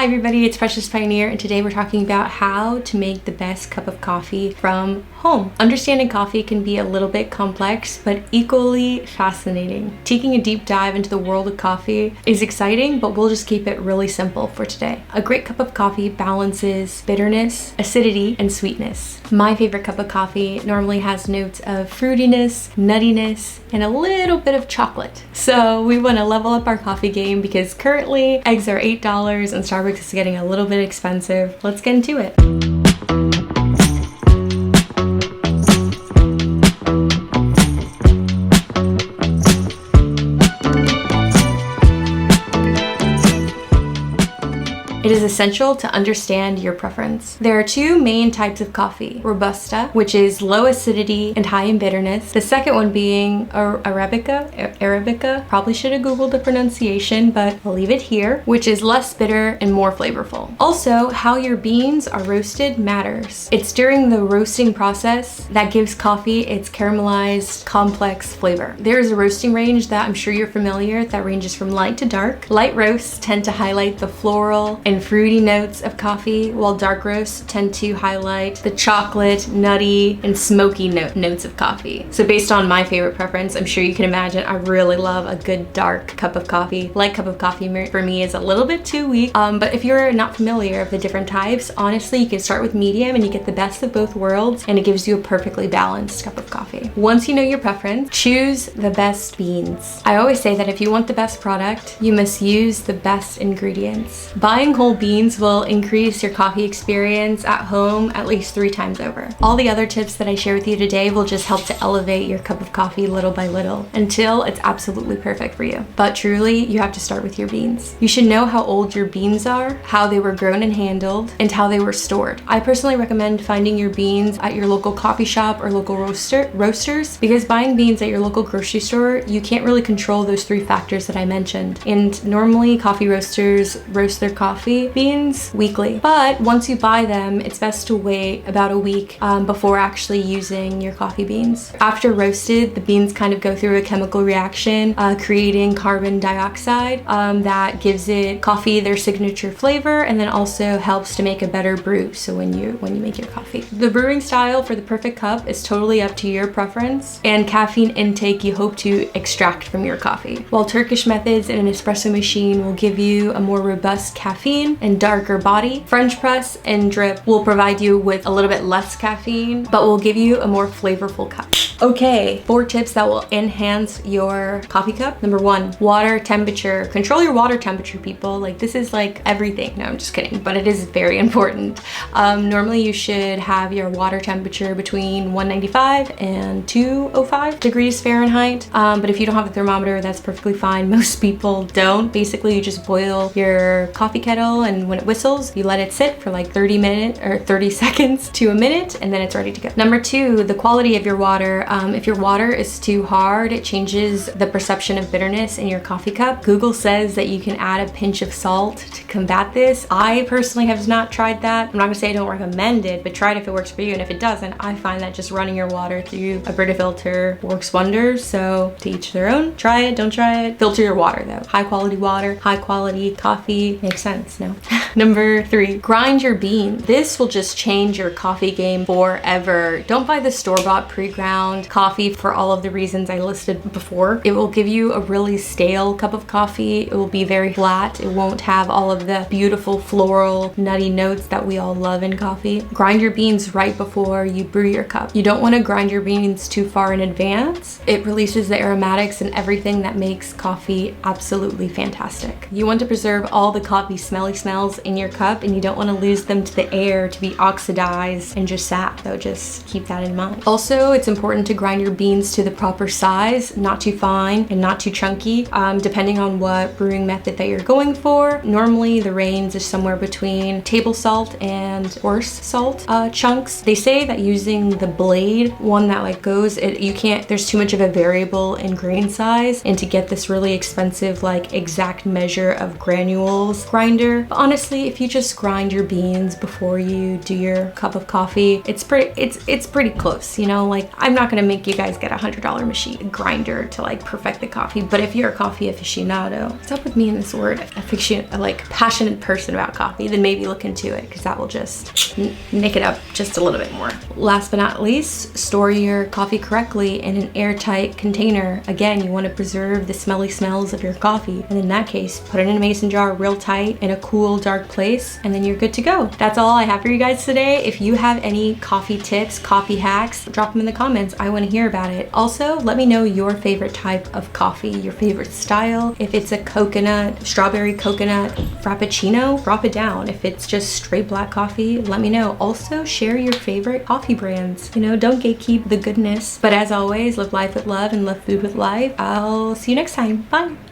Hi everybody, it's Precious Pioneer, and today we're talking about how to make the best cup of coffee from home. Understanding coffee can be a little bit complex, but equally fascinating. Taking a deep dive into the world of coffee is exciting, but we'll just keep it really simple for today. A great cup of coffee balances bitterness, acidity, and sweetness. My favorite cup of coffee normally has notes of fruitiness, nuttiness, and a little bit of chocolate. So we want to level up our coffee game because currently eggs are $8 and Starbucks is getting a little bit expensive. Let's get into it. It is essential to understand your preference. There are two main types of coffee. Robusta, which is low acidity and high in bitterness. The second one being Arabica. Probably should have Googled the pronunciation, but I'll leave it here, which is less bitter and more flavorful. Also, how your beans are roasted matters. It's during the roasting process that gives coffee its caramelized, complex flavor. There is a roasting range that I'm sure you're familiar that ranges from light to dark. Light roasts tend to highlight the floral and fruity notes of coffee, while dark roasts tend to highlight the chocolate, nutty, and smoky notes of coffee. So based on my favorite preference, I'm sure you can imagine I really love a good dark cup of coffee. Light cup of coffee for me is a little bit too weak, but if you're not familiar with the different types, honestly, you can start with medium and you get the best of both worlds, and it gives you a perfectly balanced cup of coffee. Once you know your preference, choose the best beans. I always say that if you want the best product, you must use the best ingredients. Buying whole beans will increase your coffee experience at home at least 3 times over. All the other tips that I share with you today will just help to elevate your cup of coffee little by little until it's absolutely perfect for you. But truly, you have to start with your beans. You should know how old your beans are, how they were grown and handled, and how they were stored. I personally recommend finding your beans at your local coffee shop or local roasters, because buying beans at your local grocery store, you can't really control those 3 factors that I mentioned. And normally coffee roasters roast their coffee beans weekly, but once you buy them, it's best to wait about a week before actually using your coffee beans. After roasted, the beans kind of go through a chemical reaction, creating carbon dioxide that gives it coffee their signature flavor, and then also helps to make a better brew. So when you make your coffee, the brewing style for the perfect cup is totally up to your preference and caffeine intake you hope to extract from your coffee. While Turkish methods in an espresso machine will give you a more robust caffeine and darker body, French press and drip will provide you with a little bit less caffeine, but will give you a more flavorful cup. Okay, 4 tips that will enhance your coffee cup. Number 1, water temperature. Control your water temperature, people. Like, this is like everything. No, I'm just kidding, but it is very important. Normally you should have your water temperature between 195 and 205 degrees Fahrenheit. But if you don't have a thermometer, that's perfectly fine. Most people don't. Basically, you just boil your coffee kettle, and when it whistles, you let it sit for like 30 minutes or 30 seconds to a minute, and then it's ready to go. Number 2, the quality of your water. If your water is too hard, it changes the perception of bitterness in your coffee cup. Google says that you can add a pinch of salt to combat this. I personally have not tried that. I'm not gonna say I don't recommend it, but try it if it works for you. And if it doesn't, I find that just running your water through a Brita filter works wonders. So to each their own. Try it, don't try it. Filter your water though. High quality water, high quality coffee. Makes sense, no? Number 3, grind your bean. This will just change your coffee game forever. Don't buy the store-bought pre-ground coffee for all of the reasons I listed before. It will give you a really stale cup of coffee. It will be very flat. It won't have all of the beautiful floral, nutty notes that we all love in coffee. Grind your beans right before you brew your cup. You don't want to grind your beans too far in advance. It releases the aromatics and everything that makes coffee absolutely fantastic. You want to preserve all the coffee smelly smells in your cup, and you don't want to lose them to the air to be oxidized and just sap, though. Just keep that in mind. Also, it's important to grind your beans to the proper size, not too fine and not too chunky, depending on what brewing method that you're going for. Normally the range is somewhere between table salt and coarse salt chunks. They say that using the blade, one that like goes, there's too much of a variable in grain size, and to get this really expensive like exact measure of granules grinder. But honestly, if you just grind your beans before you do your cup of coffee, it's pretty close, you know? Like, I'm not gonna make you guys get a $100 machine grinder to like perfect the coffee, but if you're a coffee aficionado, what's up with me in this word, like passionate person about coffee, then maybe look into it, because that will just nick it up just a little bit more. Last but not least, store your coffee correctly in an airtight container. Again, you want to preserve the smelly smells of your coffee, and in that case, put it in a mason jar real tight in a cool, dark place, and then you're good to go. That's all I have for you guys today. If you have any coffee tips, coffee hacks, drop them in the comments. I want to hear about it. Also, let me know your favorite type of coffee, your favorite style. If it's a coconut, strawberry coconut frappuccino, drop it down. If it's just straight black coffee, let me know. Also, share your favorite coffee brands. You know, don't gatekeep the goodness. But as always, live life with love and love food with life. I'll see you next time. Bye.